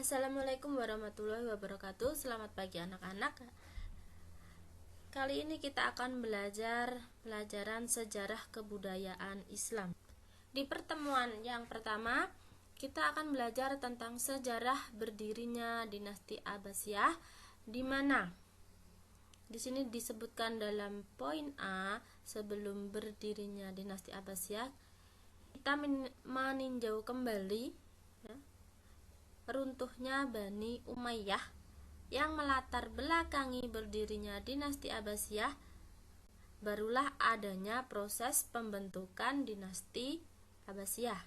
Assalamualaikum warahmatullahi wabarakatuh. Selamat pagi anak-anak. Kali ini kita akan belajar pelajaran sejarah kebudayaan Islam. Di pertemuan yang pertama, kita akan belajar tentang sejarah berdirinya dinasti Abbasiyah, di mana di sini disebutkan dalam poin A, sebelum berdirinya dinasti Abbasiyah, kita meninjau kembali ya, runtuhnya Bani Umayyah yang melatar belakangi berdirinya dinasti Abbasiyah. Barulah adanya proses pembentukan dinasti Abbasiyah.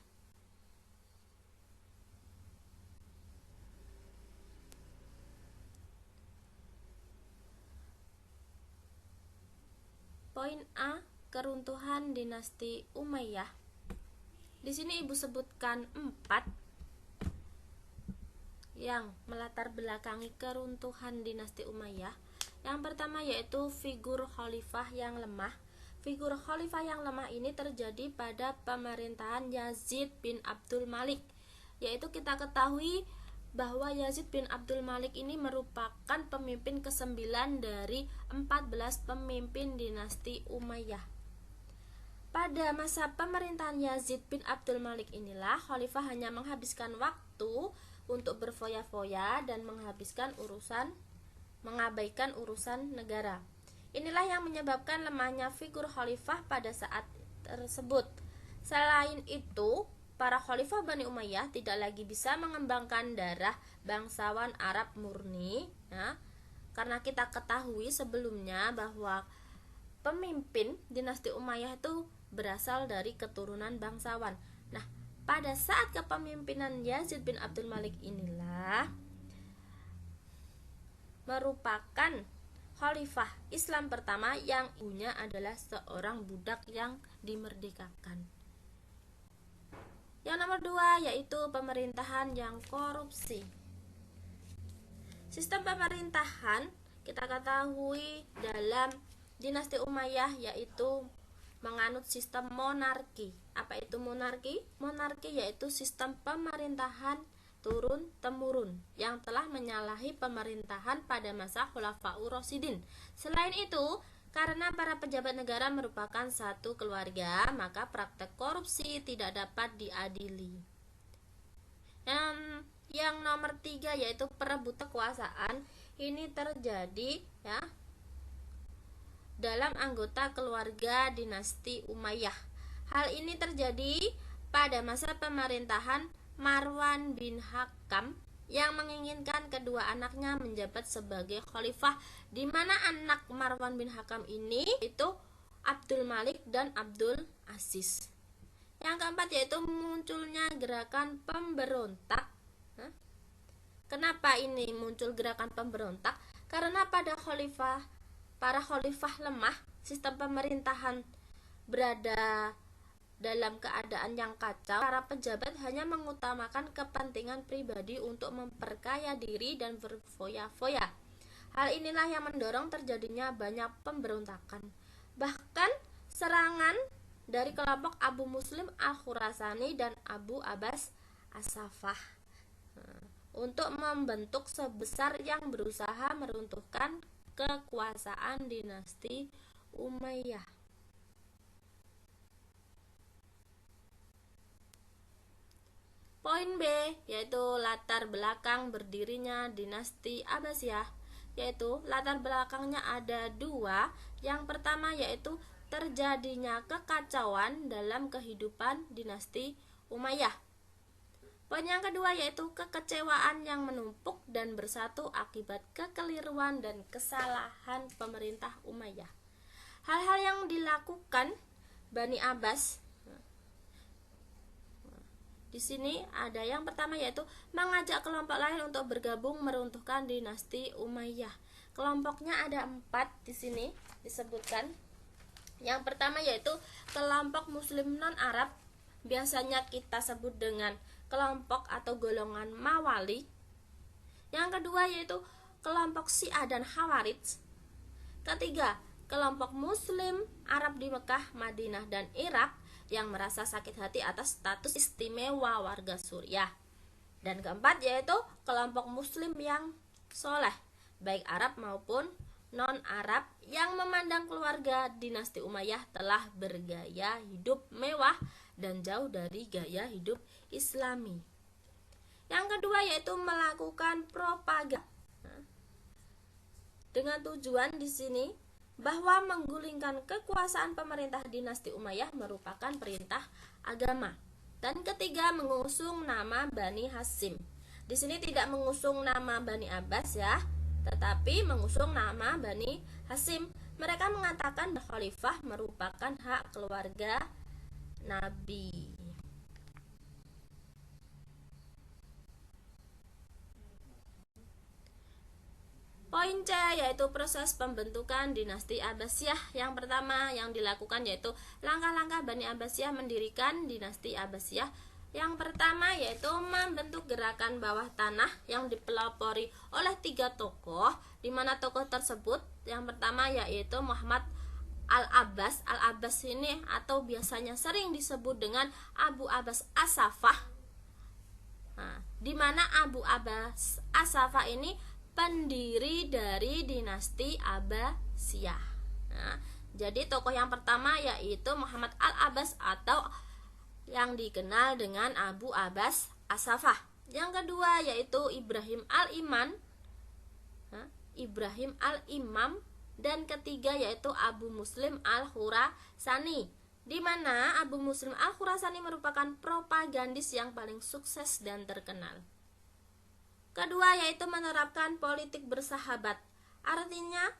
Poin A, keruntuhan dinasti Umayyah. Di sini Ibu sebutkan 4 yang melatar belakangi keruntuhan dinasti Umayyah. Yang pertama yaitu figur khalifah yang lemah. Figur khalifah yang lemah ini terjadi pada pemerintahan Yazid bin Abdul Malik. Yaitu kita ketahui bahwa Yazid bin Abdul Malik ini merupakan pemimpin ke-9 dari 14 pemimpin dinasti Umayyah. Pada masa pemerintahan Yazid bin Abdul Malik inilah khalifah hanya menghabiskan waktu untuk berfoya-foya dan mengabaikan urusan negara. Inilah yang menyebabkan lemahnya figur khalifah pada saat tersebut. Selain itu, para khalifah Bani Umayyah tidak lagi bisa mengembangkan darah bangsawan Arab murni ya, karena kita ketahui sebelumnya bahwa pemimpin dinasti Umayyah itu berasal dari keturunan bangsawan. Nah, pada saat kepemimpinan Yazid bin Abdul Malik inilah merupakan khalifah Islam pertama yang ibunya adalah seorang budak yang dimerdekakan. Yang nomor 2 yaitu pemerintahan yang korupsi. Sistem pemerintahan kita ketahui dalam dinasti Umayyah yaitu menganut sistem monarki. Apa itu monarki? Monarki yaitu sistem pemerintahan turun-temurun yang telah menyalahi pemerintahan pada masa Khulafaur Rasyidin. Selain itu, karena para pejabat negara merupakan satu keluarga, maka praktek korupsi tidak dapat diadili. Yang nomor 3 yaitu perebutan kekuasaan. Ini terjadi ya dalam anggota keluarga dinasti Umayyah. Hal ini terjadi pada masa pemerintahan Marwan bin Hakam yang menginginkan kedua anaknya menjabat sebagai khalifah, di mana anak Marwan bin Hakam ini itu Abdul Malik dan Abdul Aziz. Yang keempat yaitu munculnya gerakan pemberontak. Kenapa ini muncul gerakan pemberontak? Karena para khalifah lemah, sistem pemerintahan berada dalam keadaan yang kacau. Para pejabat hanya mengutamakan kepentingan pribadi untuk memperkaya diri dan berfoya-foya. Hal inilah yang mendorong terjadinya banyak pemberontakan. Bahkan serangan dari kelompok Abu Muslim Al-Khurasani dan Abu Abbas As-Safah untuk membentuk sebesar yang berusaha meruntuhkan kekuasaan dinasti Umayyah. Poin B yaitu latar belakang berdirinya dinasti Abbasiyah, yaitu latar belakangnya ada 2. Yang pertama yaitu terjadinya kekacauan dalam kehidupan dinasti Umayyah. Poin yang kedua yaitu kekecewaan yang menumpuk dan bersatu akibat kekeliruan dan kesalahan pemerintah Umayyah. Hal-hal yang dilakukan Bani Abbas di sini ada yang pertama yaitu mengajak kelompok lain untuk bergabung meruntuhkan dinasti Umayyah. Kelompoknya ada 4 di sini disebutkan. Yang pertama yaitu kelompok Muslim non-Arab, biasanya kita sebut dengan kelompok atau golongan Mawali. Yang kedua yaitu kelompok Syiah dan Khawarij. Ketiga, kelompok Muslim Arab di Mekah, Madinah, dan Irak yang merasa sakit hati atas status istimewa warga Suriah. Dan keempat yaitu kelompok muslim yang soleh, baik Arab maupun non-Arab, yang memandang keluarga dinasti Umayyah telah bergaya hidup mewah dan jauh dari gaya hidup Islami. Yang kedua yaitu melakukan propaganda dengan tujuan di sini bahwa menggulingkan kekuasaan pemerintah dinasti Umayyah merupakan perintah agama. Dan ketiga, mengusung nama Bani Hasyim. Di sini tidak mengusung nama Bani Abbas ya, tetapi mengusung nama Bani Hasyim. Mereka mengatakan bahwa khalifah merupakan hak keluarga Nabi. Poin C yaitu proses pembentukan dinasti Abbasiyah. Yang pertama yang dilakukan yaitu langkah-langkah Bani Abbasiyah mendirikan dinasti Abbasiyah. Yang pertama yaitu membentuk gerakan bawah tanah yang dipelopori oleh 3 tokoh, di mana tokoh tersebut yang pertama yaitu Muhammad Al-Abbas. Al-Abbas ini atau biasanya sering disebut dengan Abu Abbas As-Saffah. Di mana Abu Abbas As-Saffah ini pendiri dari dinasti Abbasiyah. Jadi tokoh yang pertama yaitu Muhammad Al-Abbas atau yang dikenal dengan Abu Abbas As-Saffah. Yang kedua yaitu Ibrahim Al-Imam, dan ketiga yaitu Abu Muslim Al-Khurasani, di mana Abu Muslim Al-Khurasani merupakan propagandis yang paling sukses dan terkenal. Kedua yaitu menerapkan politik bersahabat. Artinya,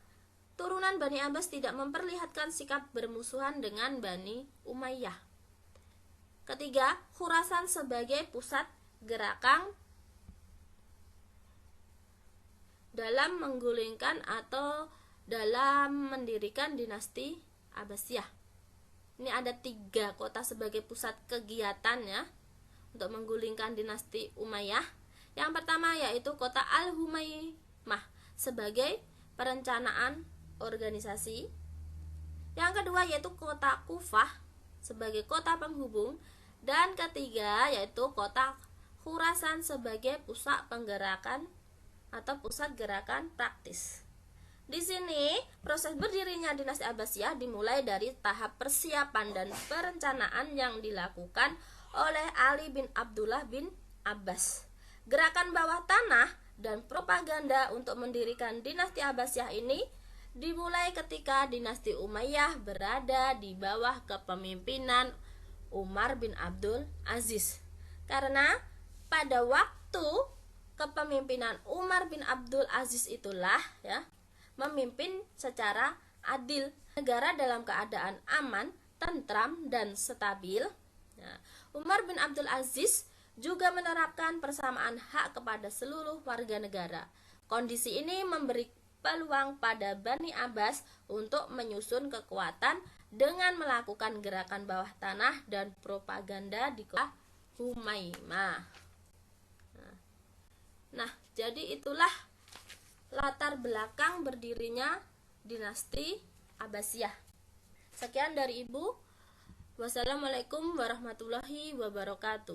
turunan Bani Abbas tidak memperlihatkan sikap bermusuhan dengan Bani Umayyah. Ketiga, Khurasan sebagai pusat gerakan dalam menggulingkan atau dalam mendirikan dinasti Abbasiyah. Ini ada 3 kota sebagai pusat kegiatannya untuk menggulingkan dinasti Umayyah. Yang pertama yaitu kota Al-Humaimah sebagai perencanaan organisasi. Yang kedua yaitu kota Kufah sebagai kota penghubung. Dan ketiga yaitu kota Khurasan sebagai pusat penggerakan atau pusat gerakan praktis. Di sini proses berdirinya dinasti Abbasiyah dimulai dari tahap persiapan dan perencanaan yang dilakukan oleh Ali bin Abdullah bin Abbas. Gerakan bawah tanah dan propaganda untuk mendirikan dinasti Abbasiyah ini dimulai ketika dinasti Umayyah berada di bawah kepemimpinan Umar bin Abdul Aziz. Karena pada waktu kepemimpinan Umar bin Abdul Aziz itulah memimpin secara adil negara dalam keadaan aman, tentram dan stabil. Umar bin Abdul Aziz juga menerapkan persamaan hak kepada seluruh warga negara. Kondisi ini memberi peluang pada Bani Abbas untuk menyusun kekuatan dengan melakukan gerakan bawah tanah dan propaganda di kota Humaimah. Nah, jadi itulah latar belakang berdirinya dinasti Abbasiyah. Sekian dari Ibu. Wassalamualaikum warahmatullahi wabarakatuh.